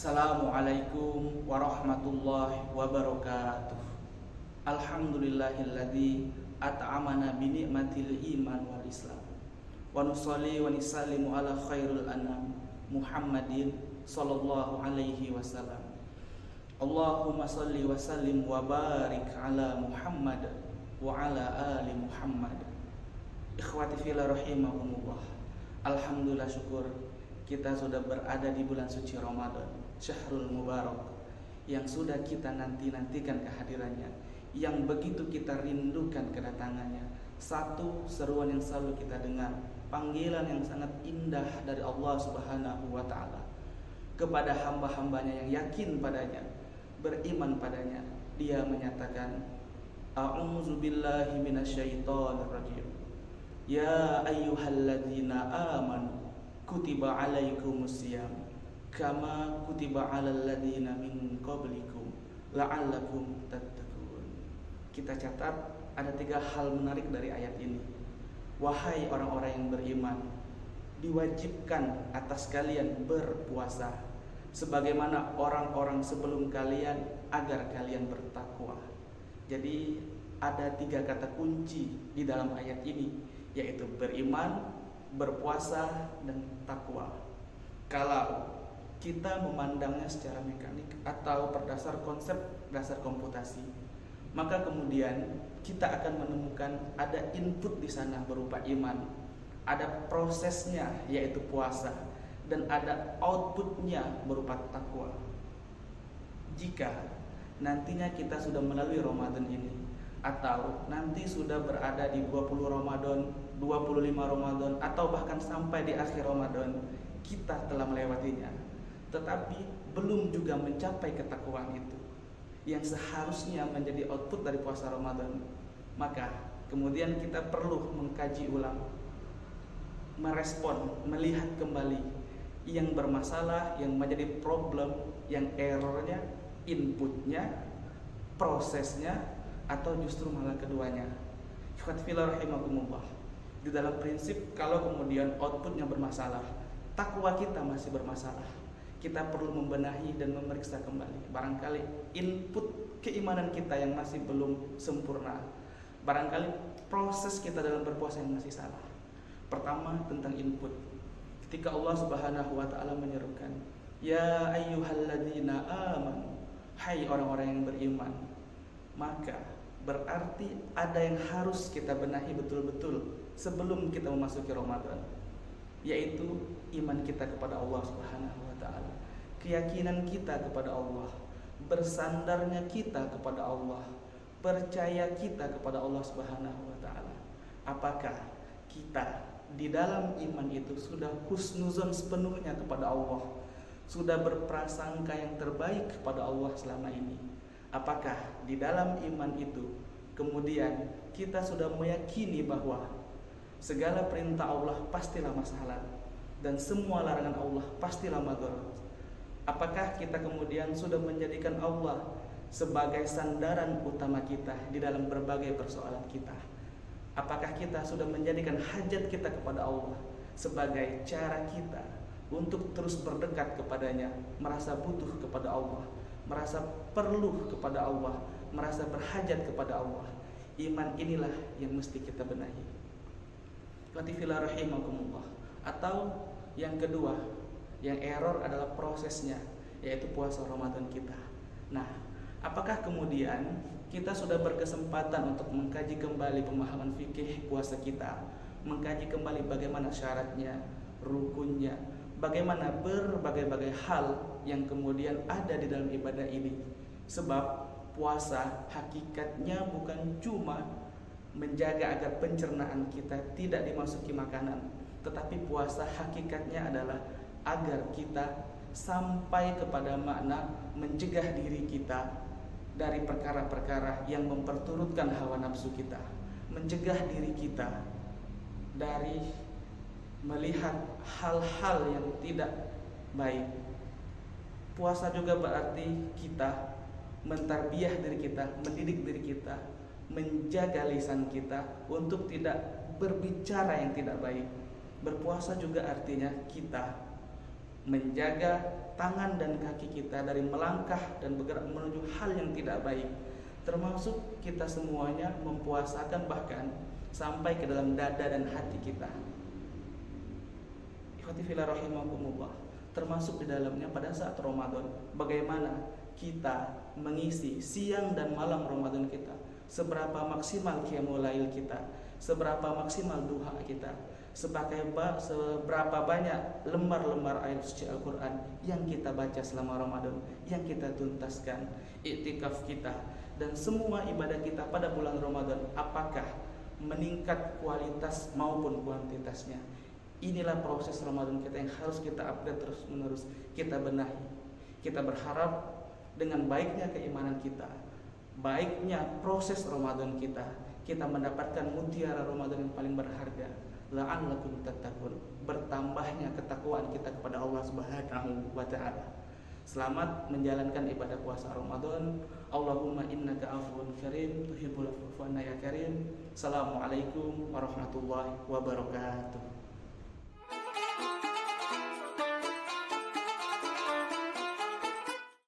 Assalamualaikum warahmatullahi wabarakatuh. Alhamdulillahilladzi at'amana bi ni'matil iman wal islam. Wa nusalli wa nusallimu ala khairul anam Muhammadin sallallahu alaihi wasallam. Allahumma salli wa sallim wa barik ala Muhammad wa ala ali Muhammad. Ikhwati fillah rahimakumullah. Alhamdulillah, syukur kita sudah berada di bulan suci Ramadan, Syahrul Mubarak, yang sudah kita nantikan kehadirannya, yang begitu kita rindukan kedatangannya. Satu seruan yang selalu kita dengar, panggilan yang sangat indah dari Allah Subhanahu wa ta'ala kepada hamba-hambanya yang yakin padanya, beriman padanya. Dia menyatakan, A'udzu billahi minasyaitonir rajim. Ya ayyuhalladzina amanu kutiba alaikumusiyam kama kutiba alal ladzina min qablikum la'allakum tattaqun. Kita catat ada 3 hal menarik dari ayat ini. Wahai orang-orang yang beriman, diwajibkan atas kalian berpuasa sebagaimana orang-orang sebelum kalian agar kalian bertakwa. Jadi ada 3 kata kunci di dalam ayat ini, yaitu beriman, berpuasa, dan takwa. Kalau kita memandangnya secara mekanik atau berdasar konsep dasar komputasi, maka kemudian kita akan menemukan ada input di sana berupa iman, ada prosesnya yaitu puasa, dan ada outputnya berupa takwa. Jika nantinya kita sudah melalui Ramadan ini, atau nanti sudah berada di 20 Ramadan, 25 Ramadan, atau bahkan sampai di akhir Ramadan, kita telah melewatinya, tetapi belum juga mencapai ketakwaan itu yang seharusnya menjadi output dari puasa Ramadan, maka kemudian kita perlu mengkaji ulang, merespon, melihat kembali yang bermasalah, yang menjadi problem, yang errornya, inputnya, prosesnya, atau justru malah keduanya. Ikhwati fillah rahimakumullah. Di dalam prinsip, kalau kemudian outputnya bermasalah, takwa kita masih bermasalah, kita perlu membenahi dan memeriksa kembali. Barangkali input keimanan kita yang masih belum sempurna, barangkali proses kita dalam berpuasa yang masih salah. Pertama, tentang input. Ketika Allah Subhanahu wa ta'ala menyerukan, ya ayyuhalladzina amanu, hai orang-orang yang beriman, maka berarti ada yang harus kita benahi betul-betul sebelum kita memasuki Ramadan, yaitu iman kita kepada Allah Subhanahu wa ta'ala, keyakinan kita kepada Allah, bersandarnya kita kepada Allah, percaya kita kepada Allah Subhanahu wa ta'ala. Apakah kita di dalam iman itu sudah husnuzon sepenuhnya kepada Allah, sudah berprasangka yang terbaik kepada Allah selama ini? Apakah di dalam iman itu kemudian kita sudah meyakini bahwa segala perintah Allah pastilah masalah dan semua larangan Allah pastilah madarat? Apakah kita kemudian sudah menjadikan Allah sebagai sandaran utama kita di dalam berbagai persoalan kita? Apakah kita sudah menjadikan hajat kita kepada Allah sebagai cara kita untuk terus berdekat kepadanya, merasa butuh kepada Allah, merasa perlu kepada Allah, merasa berhajat kepada Allah? Iman inilah yang mesti kita benahi. Watifillah rahimakumullah. Atau yang kedua, yang error adalah prosesnya, yaitu puasa Ramadan kita. Nah, apakah kemudian kita sudah berkesempatan untuk mengkaji kembali pemahaman fikih puasa kita, mengkaji kembali bagaimana syaratnya, rukunnya, bagaimana berbagai-bagai hal yang kemudian ada di dalam ibadah ini? Sebab puasa hakikatnya bukan cuma menjaga agar pencernaan kita tidak dimasuki makanan, tetapi puasa hakikatnya adalah agar kita sampai kepada makna mencegah diri kita dari perkara-perkara yang memperturutkan hawa nafsu kita, mencegah diri kita dari melihat hal-hal yang tidak baik. Puasa juga berarti kita mentarbiyah diri kita, mendidik diri kita, menjaga lisan kita untuk tidak berbicara yang tidak baik. Berpuasa juga artinya kita menjaga tangan dan kaki kita dari melangkah dan bergerak menuju hal yang tidak baik, termasuk kita semuanya mempuasakan bahkan sampai ke dalam dada dan hati kita. Ikhwati fillah rahimakumullah, termasuk di dalamnya pada saat Ramadan, bagaimana kita mengisi siang dan malam Ramadan kita, seberapa maksimal qiyamul lail kita, seberapa maksimal duha kita, seberapa banyak lembar-lembar ayat suci Al-Quran yang kita baca selama Ramadan, yang kita tuntaskan, iktikaf kita, dan semua ibadah kita pada bulan Ramadan, apakah meningkat kualitas maupun kuantitasnya. Inilah proses Ramadan kita yang harus kita update terus menerus, kita benahi. Kita berharap dengan baiknya keimanan kita, baiknya proses Ramadan kita, kita mendapatkan mutiara Ramadan yang paling berharga, la'allakum tattaqun, bertambahnya ketakwaan kita kepada Allah Subhanahu wa taala. Selamat menjalankan ibadah puasa Ramadan. Allahumma innaka afuwun karim tuhibbul afwa ya karim. Assalamualaikum warahmatullahi wabarakatuh.